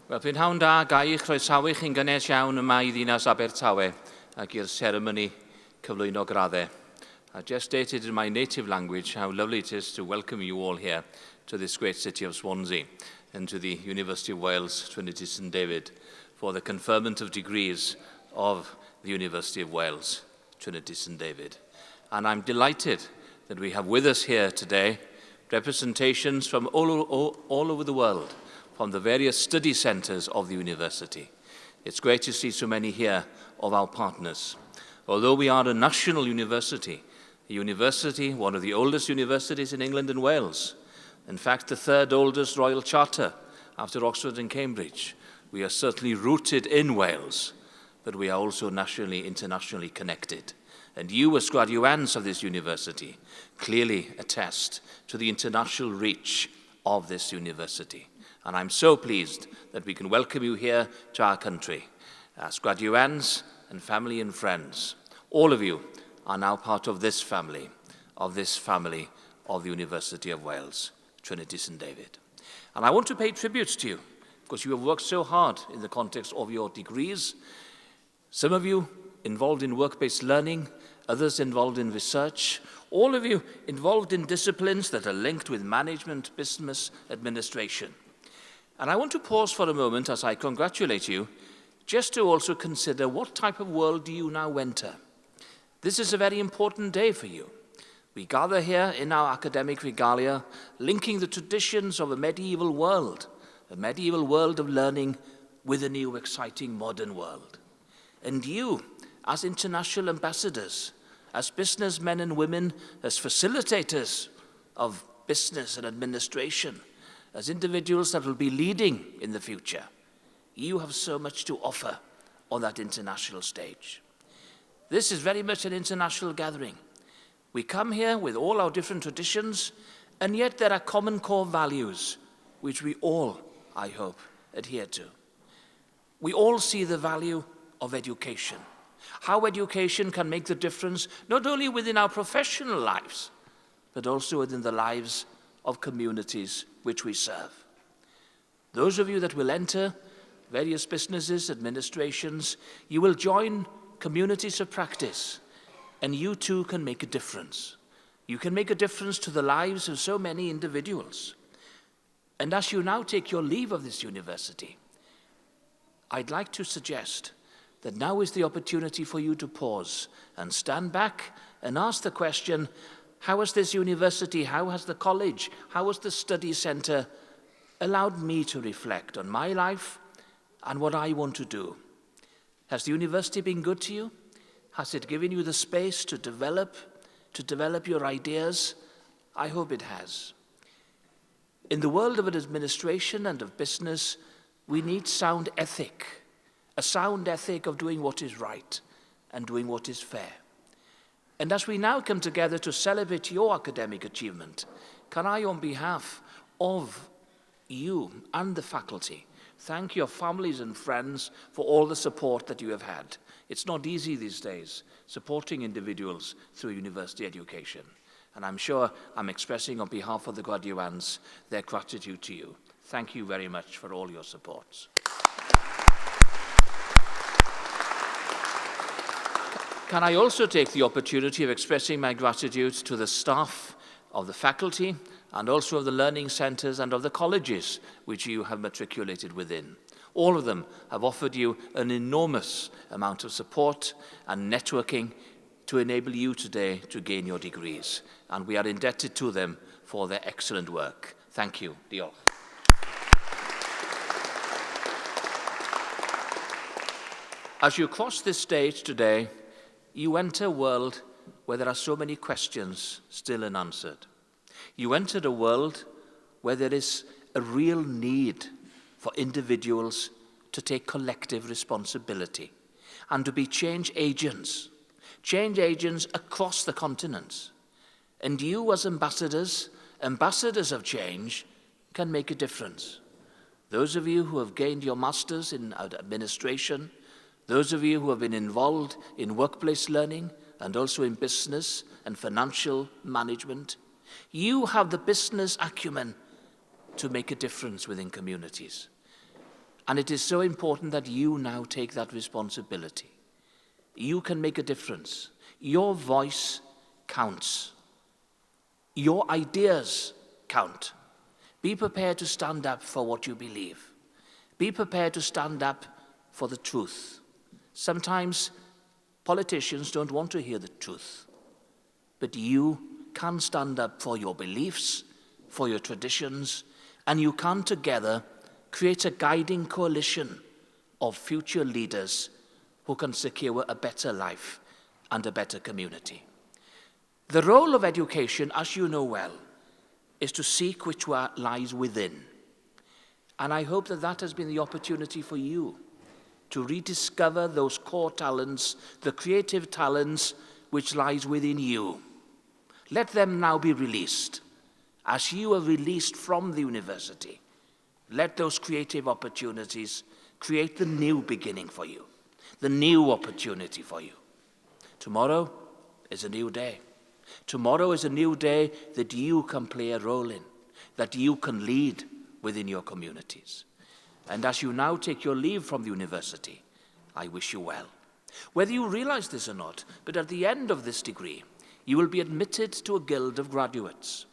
Wel, prynhawn da, gai chroesawu chi'n gynnes iawn yma I ddinas Abertawe ac i'r seremoni cyflwyno graddau. I just stated in my native language how lovely it is to welcome you all here to this great city of Swansea and to the University of Wales, Trinity St David, for the conferment of degrees of the University of Wales, Trinity St David. And I'm delighted that we have with us here today representations from all over the world, from the various study centres of the university. It's great to see so many here of our partners. Although we are a national university, one of the oldest universities in England and Wales, in fact the third oldest royal charter after Oxford and Cambridge, we are certainly rooted in Wales, but we are also nationally, internationally connected. And you, as graduates of this university, clearly attest to the international reach of this university. And I'm so pleased that we can welcome you here to our country. As graduates and family and friends, all of you are now part of this family of the University of Wales, Trinity St David. And I want to pay tribute to you, because you have worked so hard in the context of your degrees. Some of you involved in work-based learning, others involved in research, all of you involved in disciplines that are linked with management, business, administration. And I want to pause for a moment as I congratulate you, just to also consider what type of world do you now enter. This is a very important day for you. We gather here in our academic regalia, linking the traditions of a medieval world of learning with a new, exciting modern world. And you, as international ambassadors, as businessmen and women, as facilitators of business and administration, as individuals that will be leading in the future, you have so much to offer on that international stage. This is very much an international gathering. We come here with all our different traditions, and yet there are common core values which we all, I hope, adhere to. We all see the value of education, how education can make the difference not only within our professional lives, but also within the lives of communities which we serve. Those of you that will enter various businesses, administrations, you will join communities of practice, and you too can make a difference. You can make a difference to the lives of so many individuals. And as you now take your leave of this university, I'd like to suggest that now is the opportunity for you to pause and stand back and ask the question, how has this university, how has the college, how has the study centre allowed me to reflect on my life and what I want to do? Has the university been good to you? Has it given you the space to develop your ideas? I hope it has. In the world of administration and of business, we need sound ethic, a sound ethic of doing what is right and doing what is fair. And as we now come together to celebrate your academic achievement, can I, on behalf of you and the faculty, thank your families and friends for all the support that you have had. It's not easy these days, supporting individuals through university education. And I'm sure I'm expressing on behalf of the graduates their gratitude to you. Thank you very much for all your support. Can I also take the opportunity of expressing my gratitude to the staff of the faculty and also of the learning centres and of the colleges which you have matriculated within. All of them have offered you an enormous amount of support and networking to enable you today to gain your degrees. And we are indebted to them for their excellent work. Thank you. Diolch. As you cross this stage today, you enter a world where there are so many questions still unanswered. You enter a world where there is a real need for individuals to take collective responsibility and to be change agents across the continents. And you as ambassadors of change, can make a difference. Those of you who have gained your masters in administration, those of you who have been involved in workplace learning and also in business and financial management, you have the business acumen to make a difference within communities, And it is so important that you now take that responsibility. You can make a difference. Your voice counts. Your ideas count. Be prepared to stand up for what you believe. Be prepared to stand up for the truth. Sometimes politicians don't want to hear the truth, but you can stand up for your beliefs, for your traditions, and you can together create a guiding coalition of future leaders who can secure a better life and a better community. The role of education, as you know well, is to seek which lies within. And I hope that that has been the opportunity for you to rediscover those core talents, the creative talents which lies within you. Let them now be released. As you are released from the university, let those creative opportunities create the new beginning for you, the new opportunity for you. Tomorrow is a new day. Tomorrow is a new day that you can play a role in, that you can lead within your communities. And as you now take your leave from the university, I wish you well. Whether you realize this or not, but at the end of this degree, you will be admitted to a guild of graduates.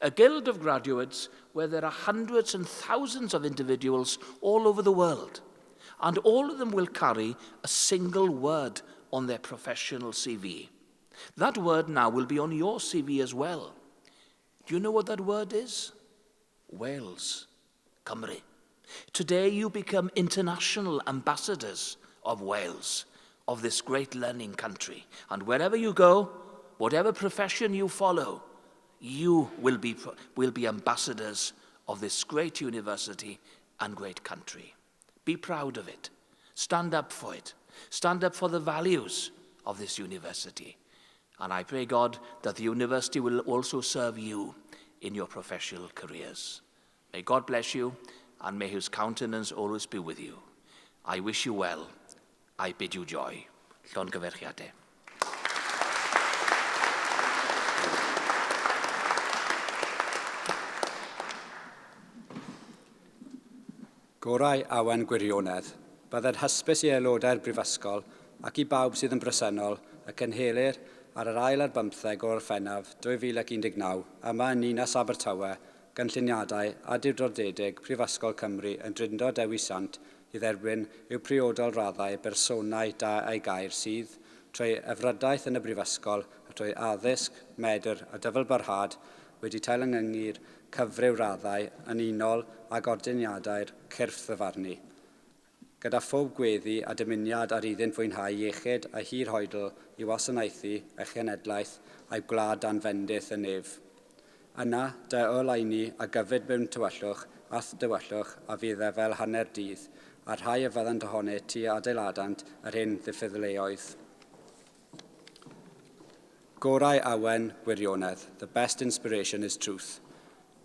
A guild of graduates where there are hundreds and thousands of individuals all over the world. And all of them will carry a single word on their professional CV. That word now will be on your CV as well. Do you know what that word is? Wales, Cymru. Today you become international ambassadors of Wales, of this great learning country. And wherever you go, whatever profession you follow, you will be ambassadors of this great university and great country. Be proud of it. Stand up for it. Stand up for the values of this university. And I pray, God, that the university will also serve you in your professional careers. May God bless you, and may his countenance always be with you. I wish you well. I bid you joy. Llongyfarchiadau. Gorau awen gwirionedd, byddai'r hysbys i aelodau'r Prifysgol ac i bawb sydd yn bresennol y cynhelir ar yr ail ar 15 o'r Orffennaf 2019 yma yn Ninas Abertawe gynlluniadau a diwdrodedig Prifysgol Cymru yn Drindod Dewi Sant i dderbyn yw priodol raddau bersonau da ei gair sydd, trwy efrydaeth yn y Brifysgol a trwy addysg, medr a dyfalbarhad wedi teilyngu'r cyfryw raddau yn unol a gordiniadau'r cyrff ddyfarnu. Gyda phob gweddi a dymuniad ar iddynt fwynhau iechyd a hir hoedl i wasanaethu a chenedlaeth a'i gwlad danfendydd yn ef. Yna, dy oleini a gyfyd mewn tywyllwch ath dywyllwch a fydd e fel hanner dydd, a rhai y fyddant ohony tu adeiladant yr hyn ddiffyddleoedd. Gorau awen gwirionedd, the best inspiration is truth.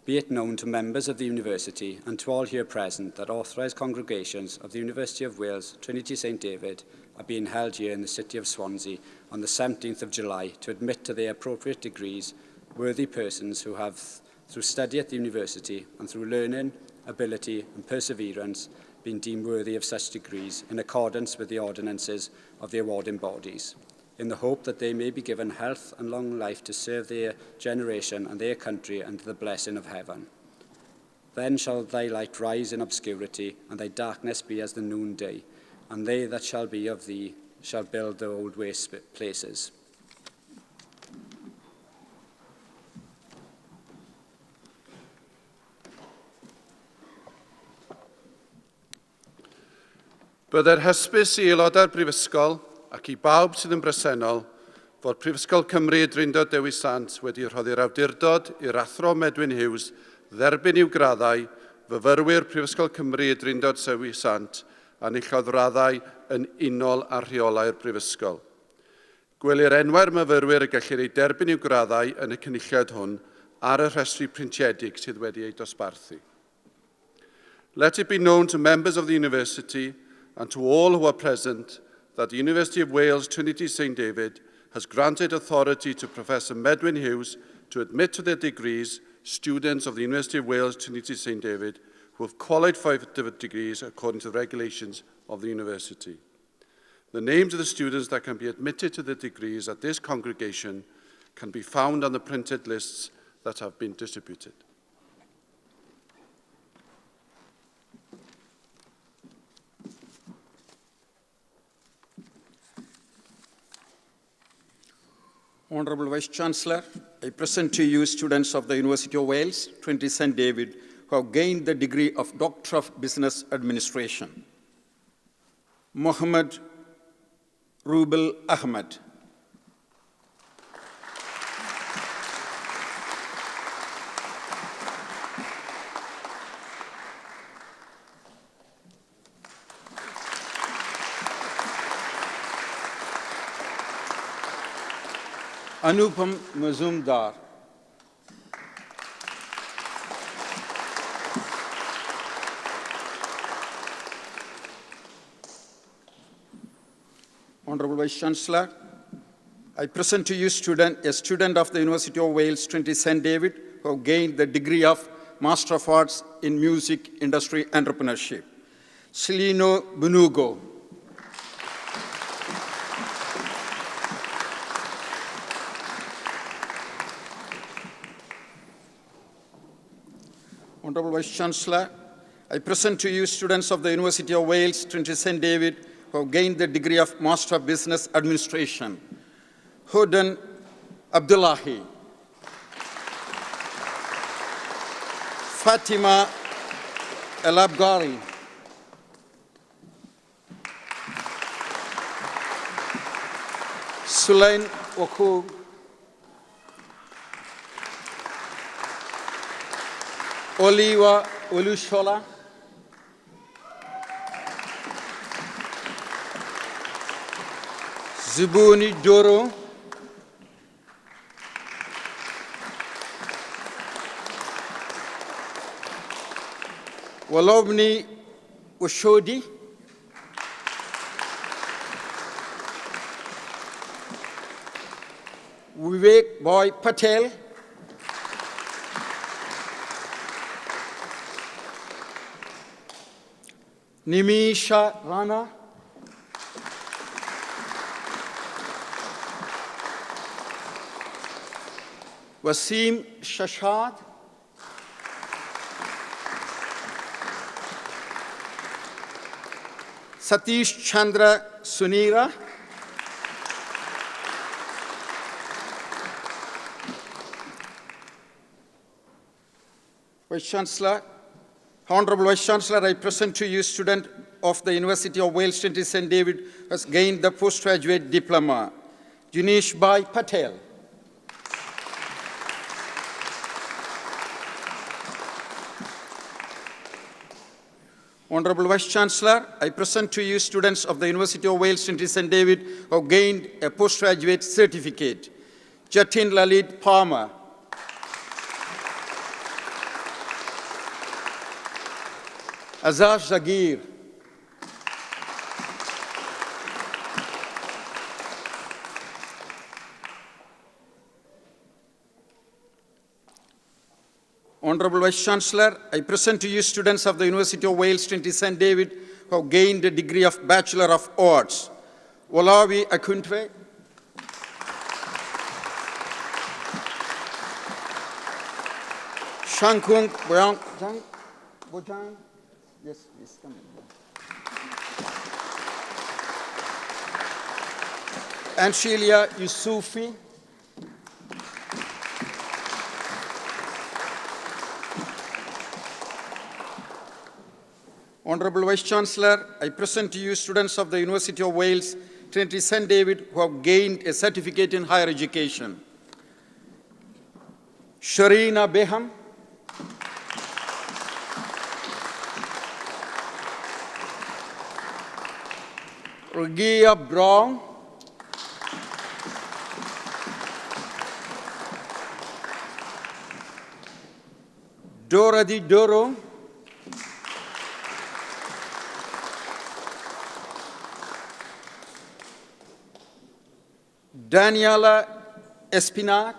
Be it known to members of the university and to all here present that authorised congregations of the University of Wales, Trinity St David, are being held here in the city of Swansea on the 17th of July to admit to their appropriate degrees worthy persons who have, through study at the university and through learning, ability and perseverance, been deemed worthy of such degrees in accordance with the ordinances of the awarding bodies, in the hope that they may be given health and long life to serve their generation and their country under the blessing of heaven. Then shall thy light rise in obscurity, and thy darkness be as the noonday, and they that shall be of thee shall build the old waste places. Byddai'r hysbys i aelodau'r Brifysgol ac i bawb sydd yn bresennol fod Prifysgol Cymru Drindod Dewi Sant wedi rhoddi'r awdurdod i'r athro Medwyn Hughes dderbyn i'w graddau fyfyrwyr Prifysgol Cymru Drindod Dewi Sant a enillodd raddau yn unol a rheolau'r Prifysgol. Gwelir enwau'r myfyrwyr y gellir ei derbyn i'w graddau yn y cynulliad hwn ar y rhestru printiedig sydd wedi ei dosbarthu. Let it be known to members of the university and to all who are present that the University of Wales, Trinity St David, has granted authority to Professor Medwyn Hughes to admit to their degrees students of the University of Wales, Trinity St David, who have qualified for degrees according to the regulations of the university. The names of the students that can be admitted to the degrees at this congregation can be found on the printed lists that have been distributed. Honourable Vice-Chancellor, I present to you students of the University of Wales, Trinity St. David, who have gained the degree of Doctor of Business Administration. Mohammed Rubel Ahmed. Anupam Mazumdar. Honourable Vice-Chancellor, I present to you a student of the University of Wales, Trinity St. David, who have gained the degree of Master of Arts in Music Industry Entrepreneurship. Celino Bunugo. Honourable Vice-Chancellor, I present to you students of the University of Wales, Trinity St. David, who have gained the degree of Master of Business Administration. Hudan Abdullahi. Fatima El-Abgari. Sulain Oku. Oliwa Olushola. Zubuni Doro. Walobni Ushodi. Vivek Boy Patel. Nimisha Rana. Wasim Shashad. Satish Chandra Sunira. Vice-Chancellor, Honourable Vice-Chancellor, I present to you student of the University of Wales, Trinity St. David, who has gained the postgraduate diploma. Junish Bhai Patel. Honourable Vice-Chancellor, I present to you students of the University of Wales, Trinity St. David, who have gained a postgraduate certificate. Jatin Lalit Palmer. Azar Zagir. Honourable Vice-Chancellor, I present to you students of the University of Wales, Trinity St. David, who have gained a degree of Bachelor of Arts. Walawi Akuntwe. Shankung Bojang. Yes, please come in. Anshelia Yusufi. Honourable Vice-Chancellor, I present to you students of the University of Wales, Trinity St. David, who have gained a certificate in higher education. Sharina Beham. Regia Brown. Dorothy Doro. Daniela Espinac.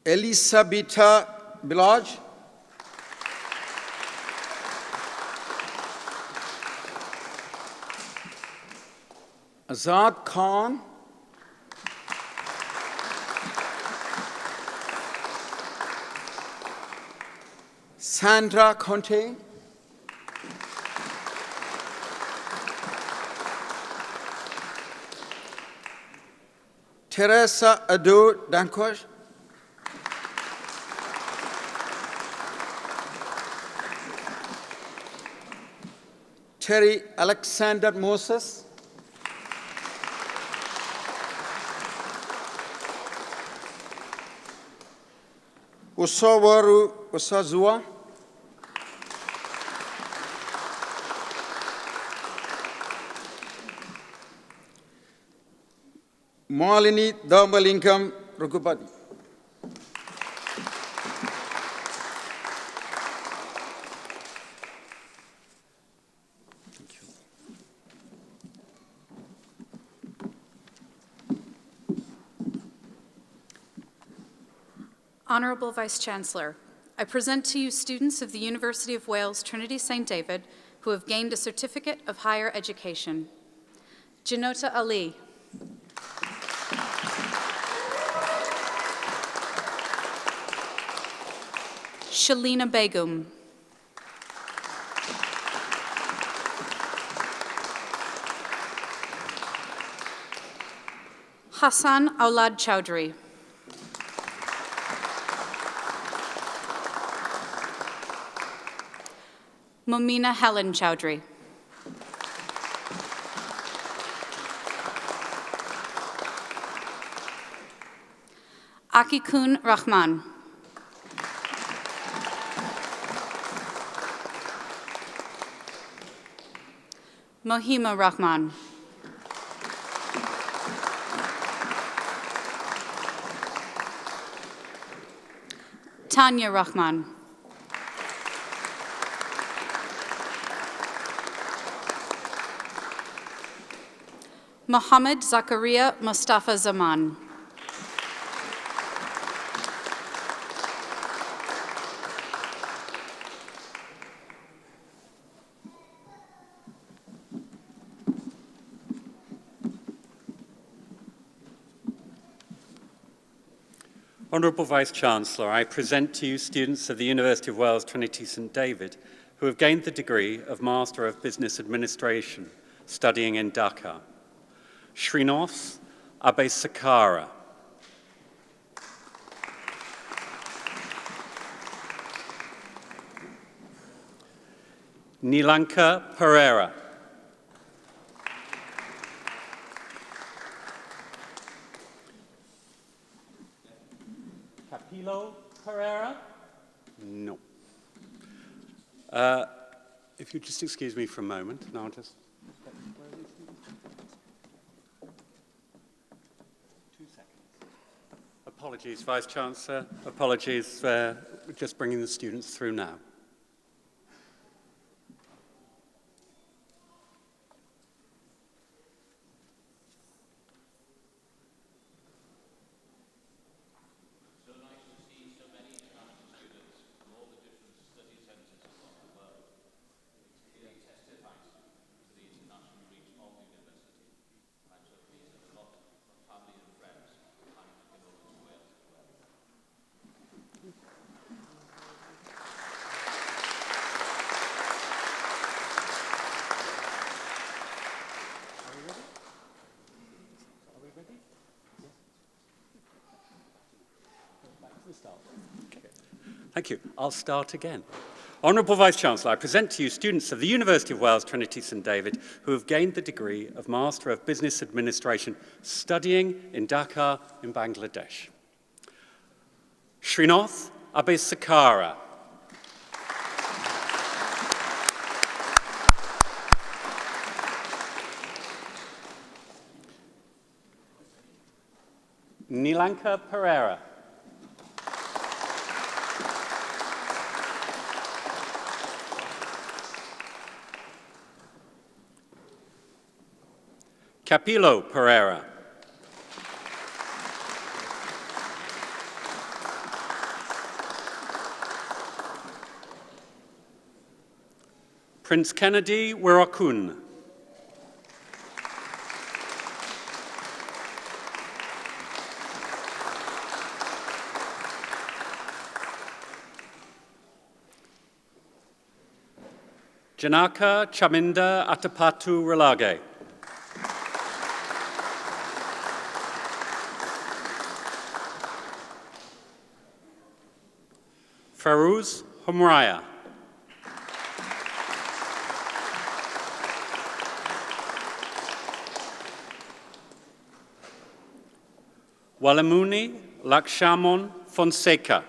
Elisabetta Bilaj, Azad Khan, Sandra Conte, Teresa Ado Dankosh, Terry Alexander Moses, Usawaru Usazua, Malini Dhammalingam Ragupati. Honourable Vice-Chancellor, I present to you students of the University of Wales Trinity St David who have gained a Certificate of Higher Education. Janota Ali. Shalina Begum. Hassan Aulad Chowdhury. Momina Helen Chowdhury. Akikun Rahman. Mohima Rahman. Tanya Rahman. Mohammed Zakaria Mustafa Zaman. Honourable Vice-Chancellor, I present to you students of the University of Wales Trinity St David who have gained the degree of Master of Business Administration, studying in Dhaka. Srinath Abesakara. Nilanka Pereira. Capillo Pereira? No. If you just excuse me for a moment, and I'll just... Where are these students? 2 seconds. Apologies, Vice-Chancellor. Apologies, just bringing the students through now. Thank you. I'll start again. Honourable Vice-Chancellor, I present to you students of the University of Wales Trinity St David who have gained the degree of Master of Business Administration studying in Dhaka in Bangladesh. Srinath Abesakara. Nilanka Pereira. Capillo Pereira. Prince Kennedy Wirokun. Janaka Chaminda Atapatu Relage. Farouz Humraya. Walamuni Lakshamon Fonseca.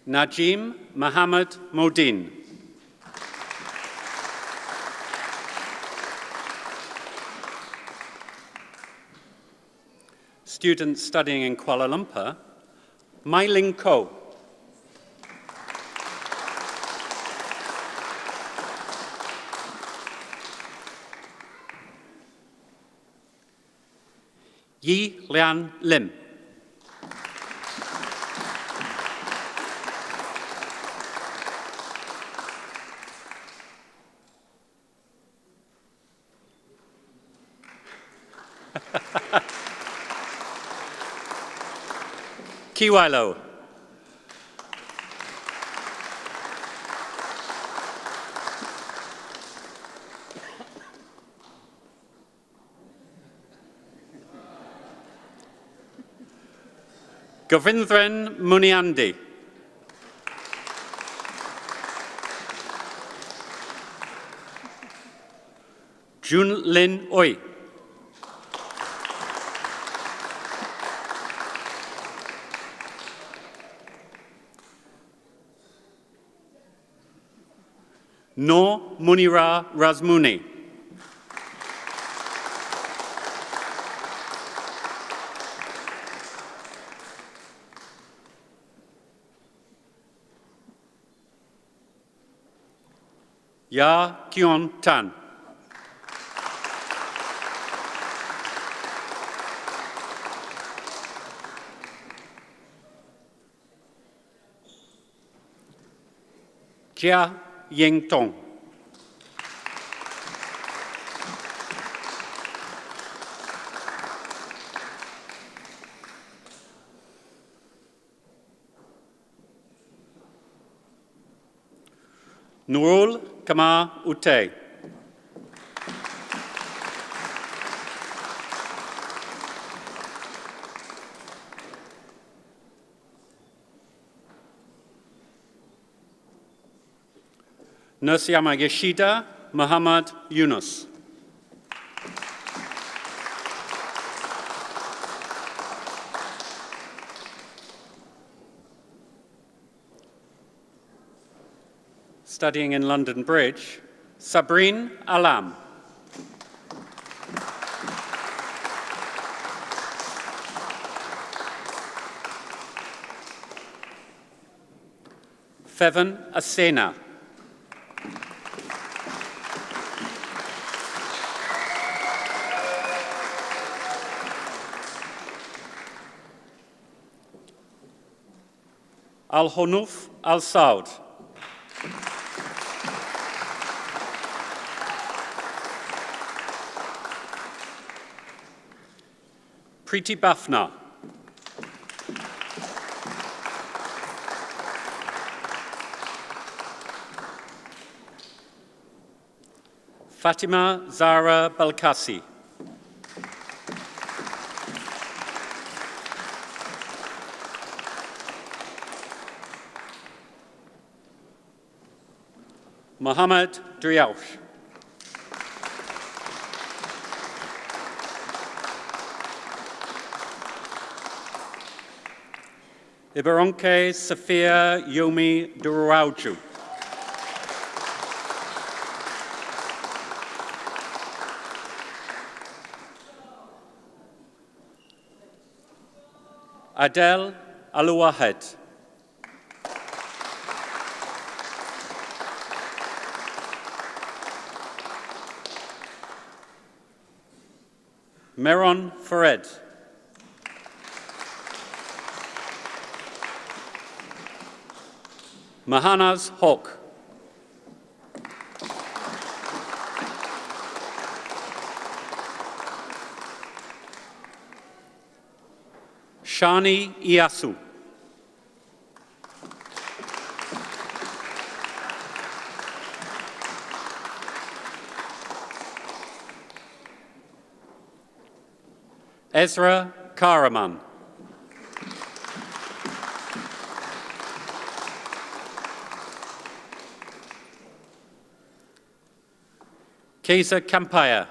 Najim Mohammed Modin. Students studying in Kuala Lumpur, Mai Ling Ko. Yi Lian Lim. Kiwailo. Govindran Muniandi. Jun Lin Oi. No Munira Razmuni. Ya Kion Tan. Jia Ying Tong. Nurul Kama Ute. Nursiama Yeshida Muhammad Yunus. Studying in London Bridge, Sabrine Alam. Fevan Asena. Al-Honuf Al-Saud. Preeti Bafna. Fatima Zara Balkasi. Mohammed Driaush. Ibaronke Safia Yomi Durauju. Adel Aluwahed. Meron Fared. Mahanas Hawk. Shani Iasu. Ezra Karaman. Kesa Kampaya.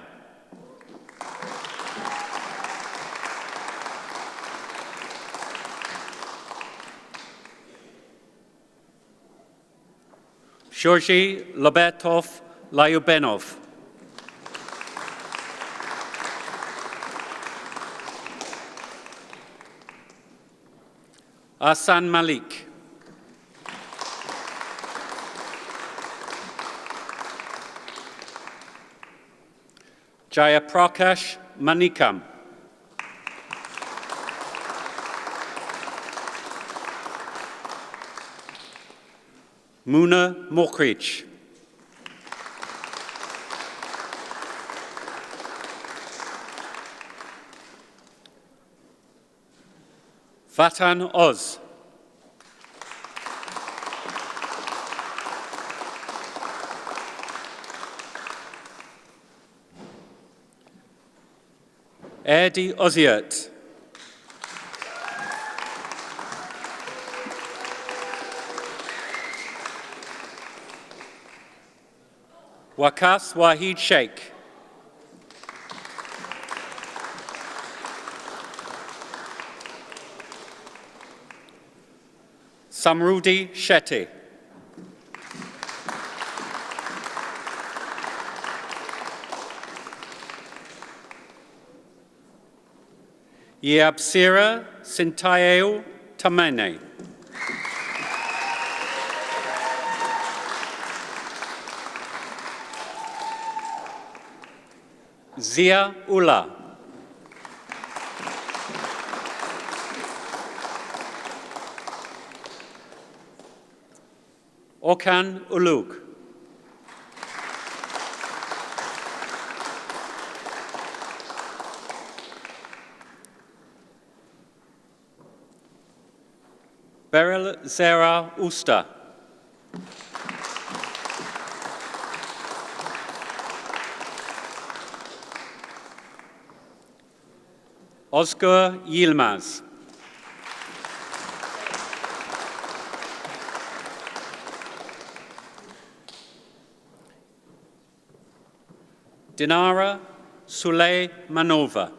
Georgi Lobertov Lyubenov. Asan Malik. Jayaprakash Manikam. Muna Mokric. Vatan Oz. Erdi Oziert. Wakas Wahid Sheikh. Samrudi Shetty. Yabsira Sintayeu Tamene. Zia Ula. Okan Ulug. Beryl Zera Usta. Oscar Yilmaz. Dinara Suley Manova.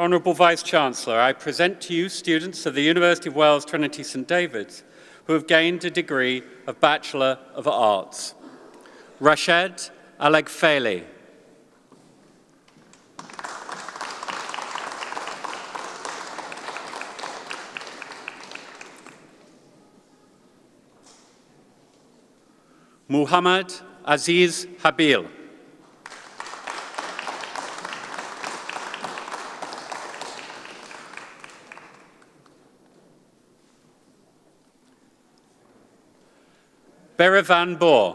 Honourable Vice-Chancellor, I present to you students of the University of Wales Trinity St David's who have gained a degree of Bachelor of Arts. Rashid Alegfele. Muhammad Aziz Habil. Berivan Bohr.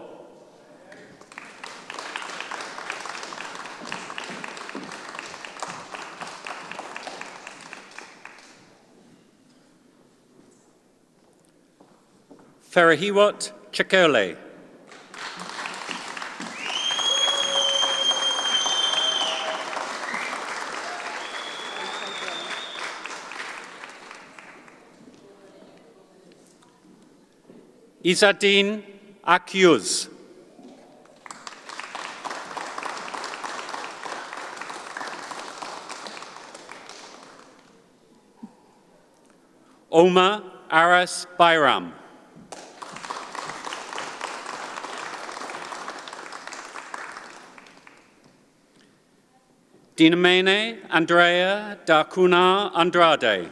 Ferahiwat Chakole. Izzadin Akyuz. Omar Aras Bayram. Dinamene Andrea da Cunha Andrade.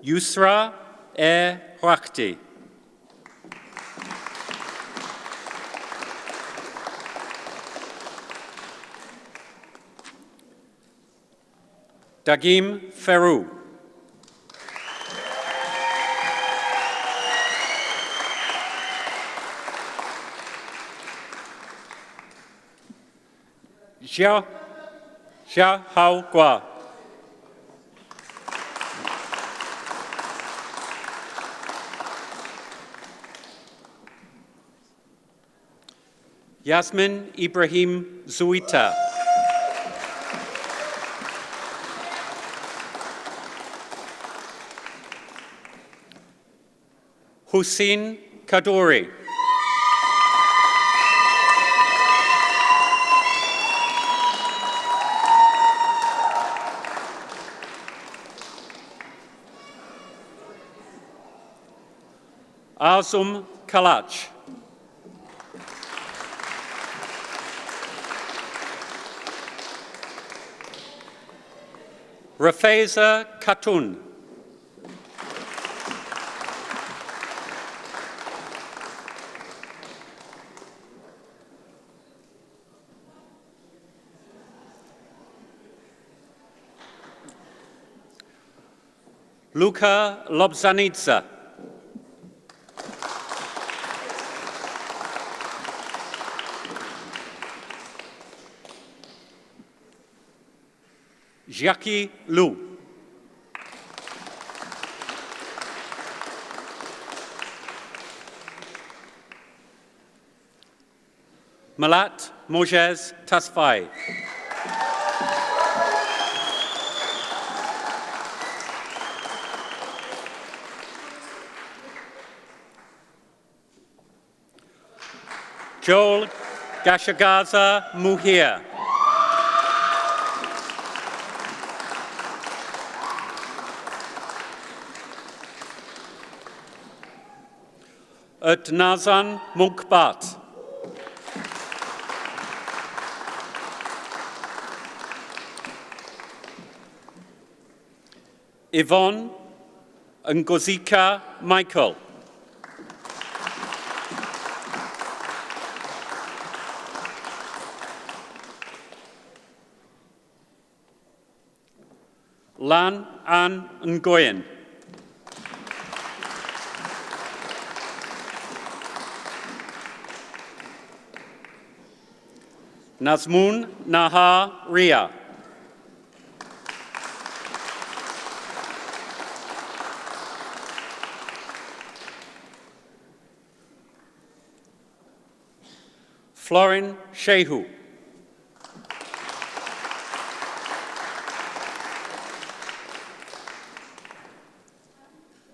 Yusra Rakti. Dagim Ferru. Jia Hao Gua. Yasmin Ibrahim Zuita. Hussein Kaduri. Azum Kalach. Rafeza Khatun. Luka Lobzanidze. Jackie Lu. Malat Mojez Tasfai. Joel Gashagaza Muhir. Nazan Munkbat. Yvonne Ngozika Michael. Lan An Ngoyen. Nazmoon Naha Ria. Florin Shehu.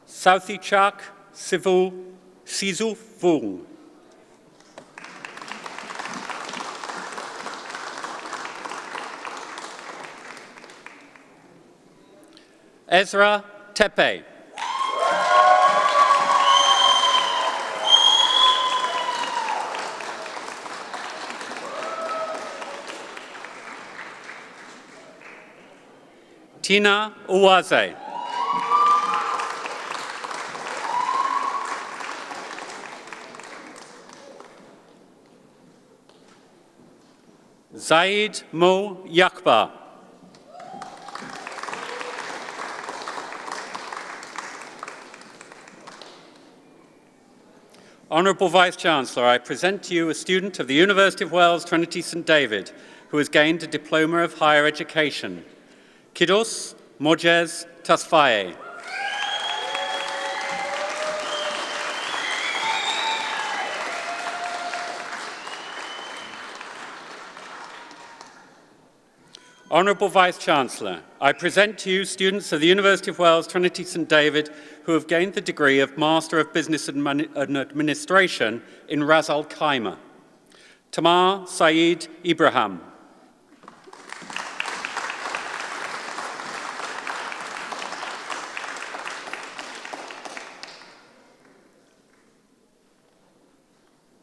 Southie Chak Sizu Vung. Ezra Tepe. Tina Uwaze. Zaid Mo Yakba. Honourable Vice-Chancellor, I present to you a student of the University of Wales, Trinity St David, who has gained a Diploma of Higher Education. Kidos Mojez Tasfaye. Honourable Vice-Chancellor, I present to you students of the University of Wales, Trinity St David, who have gained the degree of Master of Business and Administration in Ras Al Khaimah. Tamar Saeed Ibrahim.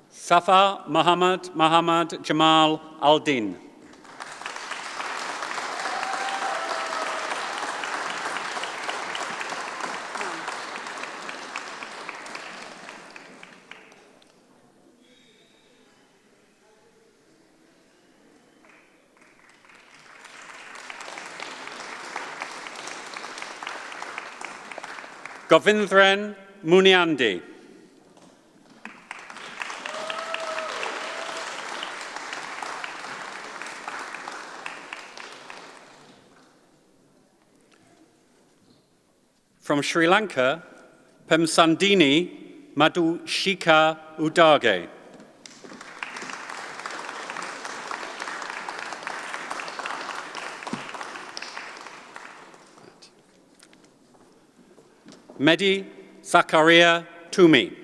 Safa Muhammad Jamal Al-Din. Govindran Muniandi. From Sri Lanka, Pemsandini Madhushika Udage. Mehdi Zakaria Toumi.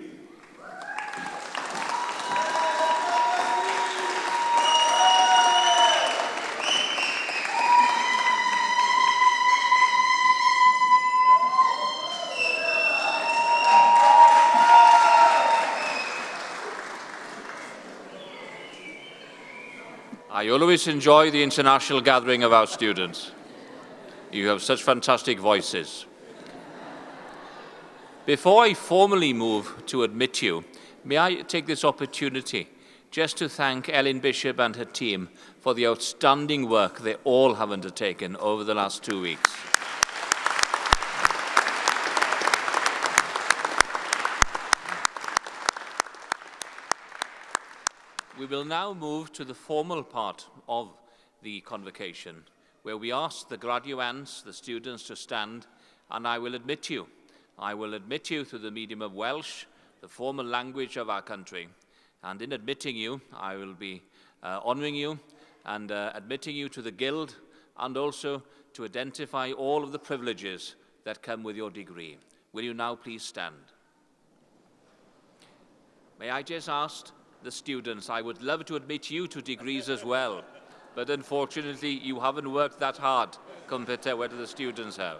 I always enjoy the international gathering of our students. You have such fantastic voices. Before I formally move to admit you, may I take this opportunity just to thank Ellen Bishop and her team for the outstanding work they all have undertaken over the last 2 weeks. We will now move to the formal part of the convocation, where we ask the graduands, the students, to stand, and I will admit you. I will admit you through the medium of Welsh, the formal language of our country. And in admitting you, I will be honouring you and admitting you to the Guild, and also to identify all of the privileges that come with your degree. Will you now please stand? May I just ask the students, I would love to admit you to degrees as well, but unfortunately you haven't worked that hard compared to what the students have.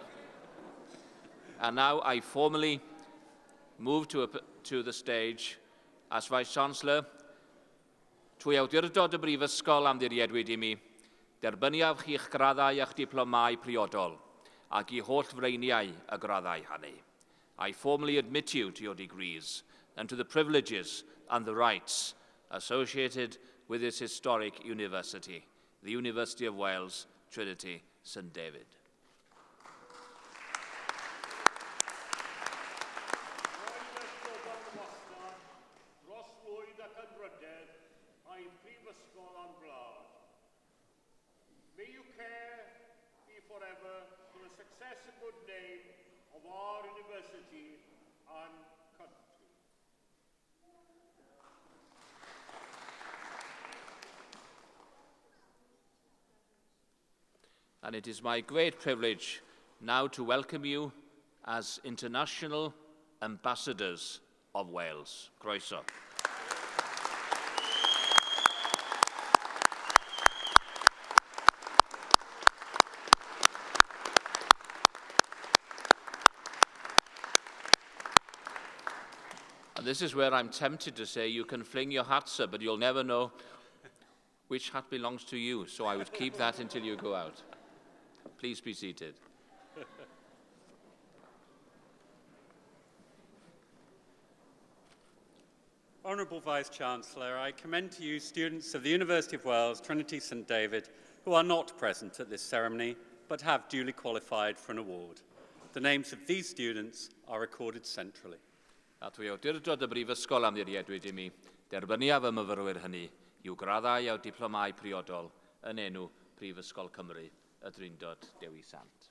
And now I formally move to the stage as Vice-Chancellor. Trwy awdurdod y Brifysgol amddiriedwyd I mi, derbyniaf chi'ch graddau a'ch diplomau priodol ac I holl freiniau y graddau hynny. I formally admit you to your degrees and to the privileges and the rights associated with this historic university, the University of Wales, Trinity, St David. May you care be forever for the success and good name of our university and country. And it is my great privilege now to welcome you as international ambassadors of Wales. Croeso. And this is where I'm tempted to say you can fling your hats up, but you'll never know which hat belongs to you, so I would keep that until you go out. Please be seated. Honourable Vice-Chancellor, I commend to you students of the University of Wales, Trinity St David, who are not present at this ceremony, but have duly qualified for an award. The names of these students are recorded centrally. A trwy awdurdod y Brifysgol amddiriedwyd I mi, derbyniaf y myfyrwyr hynny yw graddau a diplomau priodol yn enw Prifysgol Cymru, y Drindod, Dewi, Sant.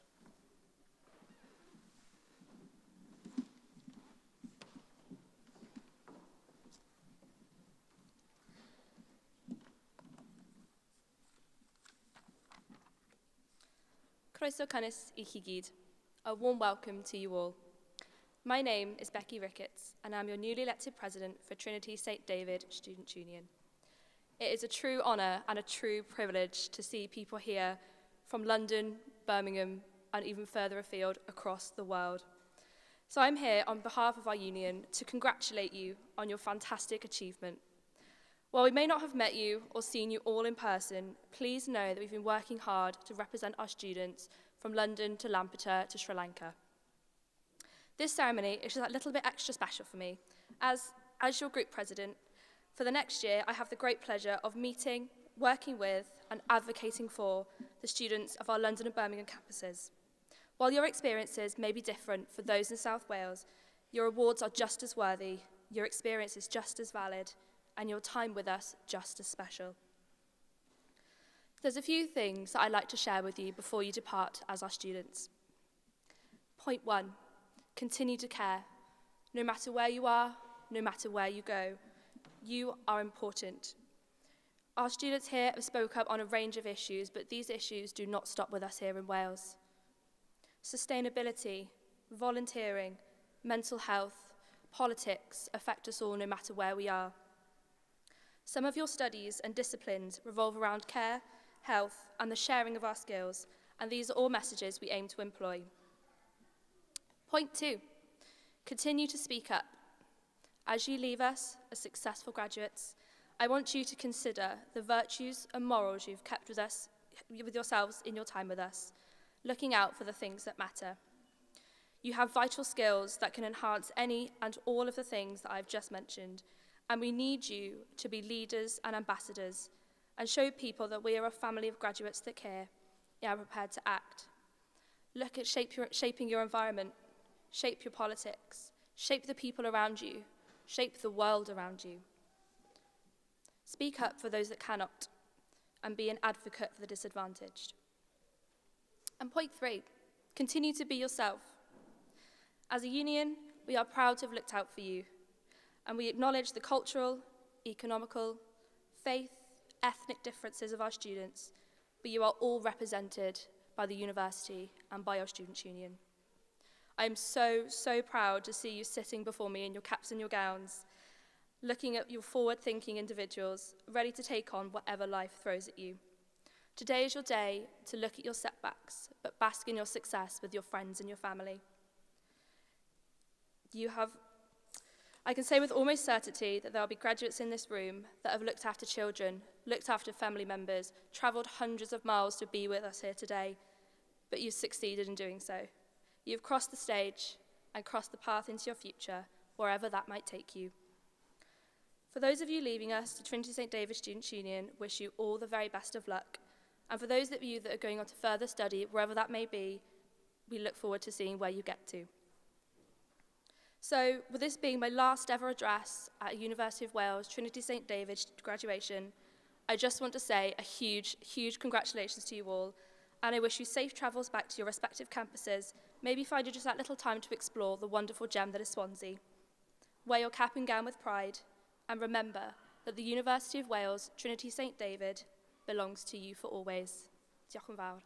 Croeso cynnes I chi gyd. A warm welcome to you all. My name is Becky Ricketts, and I'm your newly elected president for Trinity St David Student Union. It is a true honour and a true privilege to see people here from London, Birmingham, and even further afield across the world. So I'm here on behalf of our union to congratulate you on your fantastic achievement. While we may not have met you or seen you all in person, please know that we've been working hard to represent our students from London to Lampeter to Sri Lanka. This ceremony is just a little bit extra special for me, as your group president. For the next year, I have the great pleasure of meeting, working with, and advocating for the students of our London and Birmingham campuses. While your experiences may be different for those in South Wales, your awards are just as worthy, your experience is just as valid, and your time with us just as special. There's a few things that I'd like to share with you before you depart as our students. Point 1, continue to care. No matter where you are, no matter where you go, you are important. Our students here have spoken up on a range of issues, but these issues do not stop with us here in Wales. Sustainability, volunteering, mental health, politics affect us all no matter where we are. Some of your studies and disciplines revolve around care, health, and the sharing of our skills, and these are all messages we aim to employ. Point 2, continue to speak up. As you leave us as successful graduates, I want you to consider the virtues and morals you've kept with yourselves in your time with us, looking out for the things that matter. You have vital skills that can enhance any and all of the things that I've just mentioned, and we need you to be leaders and ambassadors and show people that we are a family of graduates that care and are prepared to act. Look at shaping your environment, shape your politics, shape the people around you, shape the world around you. Speak up for those that cannot, and be an advocate for the disadvantaged. And point 3, continue to be yourself. As a union, we are proud to have looked out for you, and we acknowledge the cultural, economical, faith, ethnic differences of our students, but you are all represented by the university and by our students' union. I am so proud to see you sitting before me in your caps and your gowns, looking at your forward-thinking individuals, ready to take on whatever life throws at you. Today is your day to look at your setbacks, but bask in your success with your friends and your family. I can say with almost certainty that there will be graduates in this room that have looked after children, looked after family members, travelled hundreds of miles to be with us here today, but you've succeeded in doing so. You've crossed the stage and crossed the path into your future, wherever that might take you. For those of you leaving us, the Trinity St. David Students' Union wish you all the very best of luck. And for those of you that are going on to further study, wherever that may be, we look forward to seeing where you get to. So, with this being my last ever address at University of Wales Trinity St. David graduation, I just want to say a huge congratulations to you all, and I wish you safe travels back to your respective campuses, maybe find you just that little time to explore the wonderful gem that is Swansea. Wear your cap and gown with pride, and remember that the University of Wales Trinity St. David belongs to you for always. Diolch yn fawr.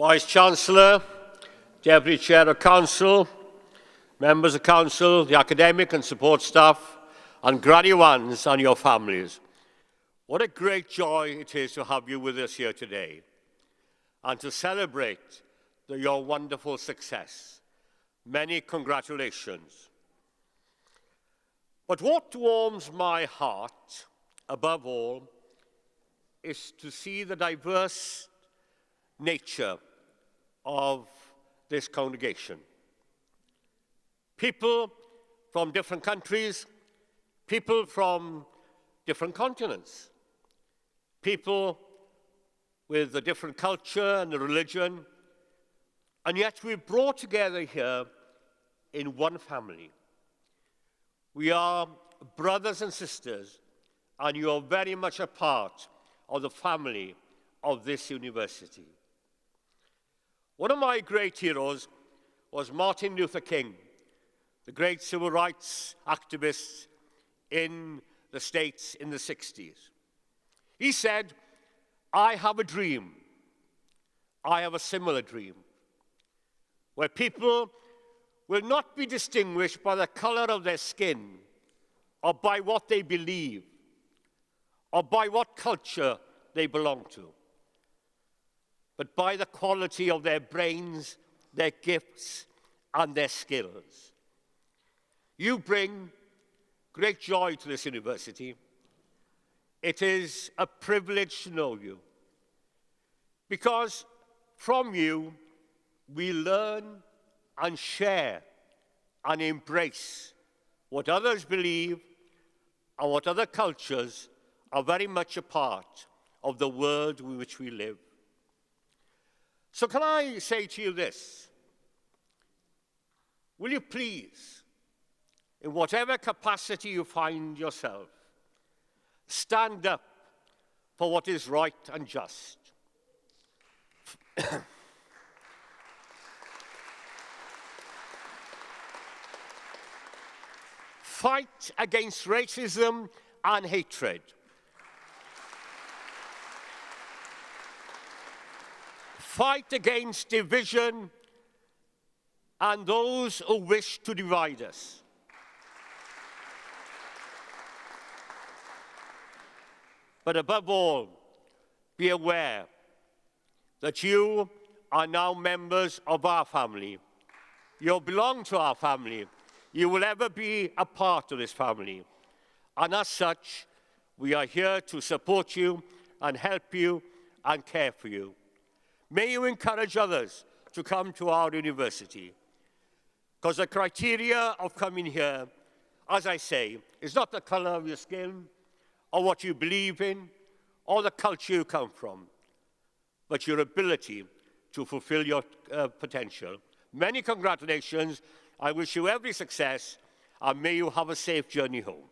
Vice-Chancellor, Deputy Chair of Council, members of Council, the academic and support staff, and graduates and your families. What a great joy it is to have you with us here today and to celebrate your wonderful success. Many congratulations. But what warms my heart, above all, is to see the diverse nature of this congregation. People from different countries, people from different continents, people with a different culture and a religion, and yet we're brought together here in one family. We are brothers and sisters, and you are very much a part of the family of this university. One of my great heroes was Martin Luther King, the great civil rights activist in the States in the 60s. He said, "I have a dream. I have a similar dream, where people will not be distinguished by the color of their skin, or by what they believe, or by what culture they belong to, but by the quality of their brains, their gifts, and their skills." You bring great joy to this university. It is a privilege to know you, because from you we learn and share and embrace what others believe and what other cultures are very much a part of the world in which we live. So can I say to you this? Will you please, in whatever capacity you find yourself, stand up for what is right and just. Fight against racism and hatred. Fight against division and those who wish to divide us. But above all, be aware that you are now members of our family. You belong to our family. You will ever be a part of this family. And as such, we are here to support you and help you and care for you. May you encourage others to come to our university, because the criteria of coming here, as I say, is not the color of your skin or what you believe in or the culture you come from, but your ability to fulfill your potential. Many congratulations. I wish you every success, and may you have a safe journey home.